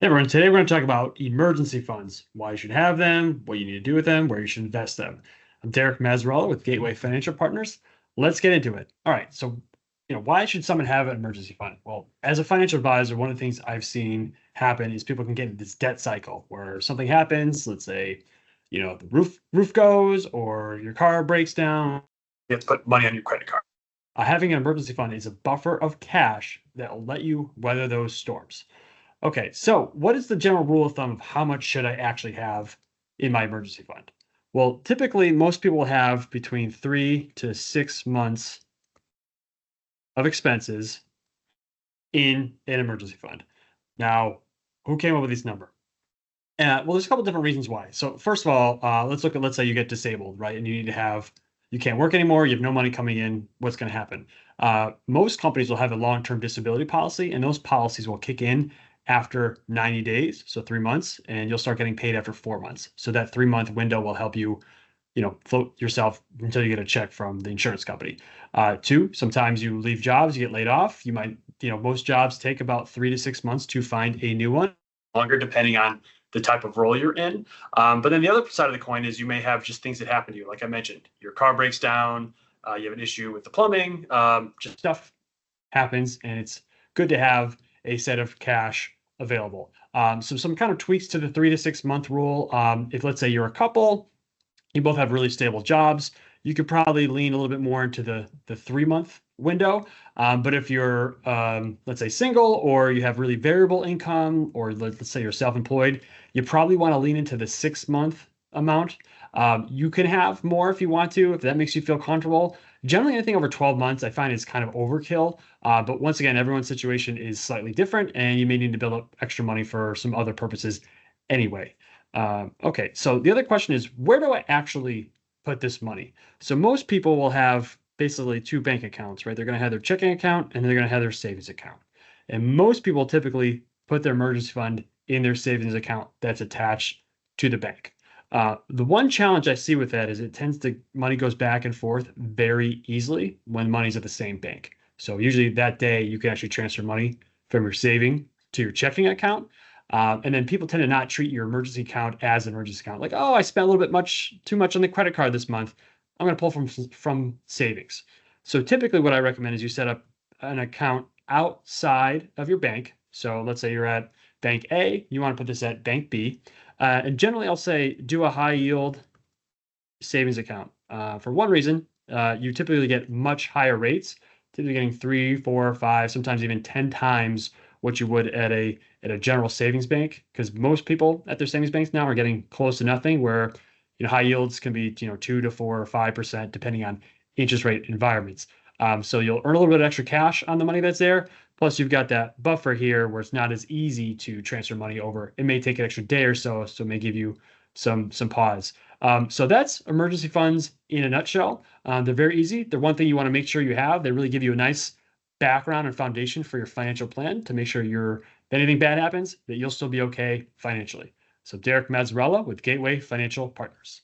Hey everyone, today we're going to talk about emergency funds, why you should have them, what you need to do with them, where you should invest them. I'm Derek Mazzarella with Gateway Financial Partners. Let's get into it. All right, so why should someone have an emergency fund? Well, as a financial advisor, one of the things I've seen happen is people can get into this debt cycle where something happens, let's say, the roof goes or your car breaks down, you have to put money on your credit card. Having an emergency fund is a buffer of cash that will let you weather those storms. Okay, so what is the general rule of thumb of how much should I actually have in my emergency fund? Well, typically most people have between 3 to 6 months of expenses in an emergency fund. Now, who came up with this number? Well, there's a couple different reasons why. So first of all, let's say you get disabled, right? And you can't work anymore. You have no money coming in. What's going to happen? Most companies will have a long-term disability policy, and those policies will kick in after 90 days, so 3 months, and you'll start getting paid after 4 months. So that 3 month window will help you, float yourself until you get a check from the insurance company. Two, sometimes you leave jobs, you get laid off. You might, most jobs take about 3 to 6 months to find a new one, longer depending on the type of role you're in. But then the other side of the coin is you may have just things that happen to you. Like I mentioned, your car breaks down, you have an issue with the plumbing, just stuff happens, and it's good to have a set of cash available. So some kind of tweaks to the 3 to 6 month rule. If let's say you're a couple, you both have really stable jobs, you could probably lean a little bit more into the 3 month window. But if you're, let's say, single or you have really variable income, or let's say you're self-employed, you probably want to lean into the 6 month amount. You can have more if you want to, if that makes you feel comfortable. Generally, anything over 12 months, I find is kind of overkill. But once again, everyone's situation is slightly different, and you may need to build up extra money for some other purposes anyway. Okay, so the other question is, where do I actually put this money? So most people will have basically two bank accounts, right? They're going to have their checking account and they're going to have their savings account. And most people typically put their emergency fund in their savings account that's attached to the bank. The one challenge I see with that is money goes back and forth very easily when money's at the same bank. So usually that day you can actually transfer money from your saving to your checking account. And then people tend to not treat your emergency account as an emergency account. Like, oh, I spent a little bit too much on the credit card this month. I'm going to pull from savings. So typically, what I recommend is you set up an account outside of your bank. So let's say you're at Bank A, you want to put this at Bank B, and generally, I'll say do a high yield savings account. For one reason, you typically get much higher rates, typically getting 3, 4, 5, sometimes even 10 times what you would at a general savings bank, because most people at their savings banks now are getting close to nothing, where high yields can be 2 to 4 or 5% depending on interest rate environments. So you'll earn a little bit of extra cash on the money that's there. Plus, you've got that buffer here where it's not as easy to transfer money over. It may take an extra day or so, so it may give you some pause. So that's emergency funds in a nutshell. They're very easy. They're one thing you want to make sure you have. They really give you a nice background and foundation for your financial plan to make sure if anything bad happens, that you'll still be okay financially. So Derek Mazzarella with Gateway Financial Partners.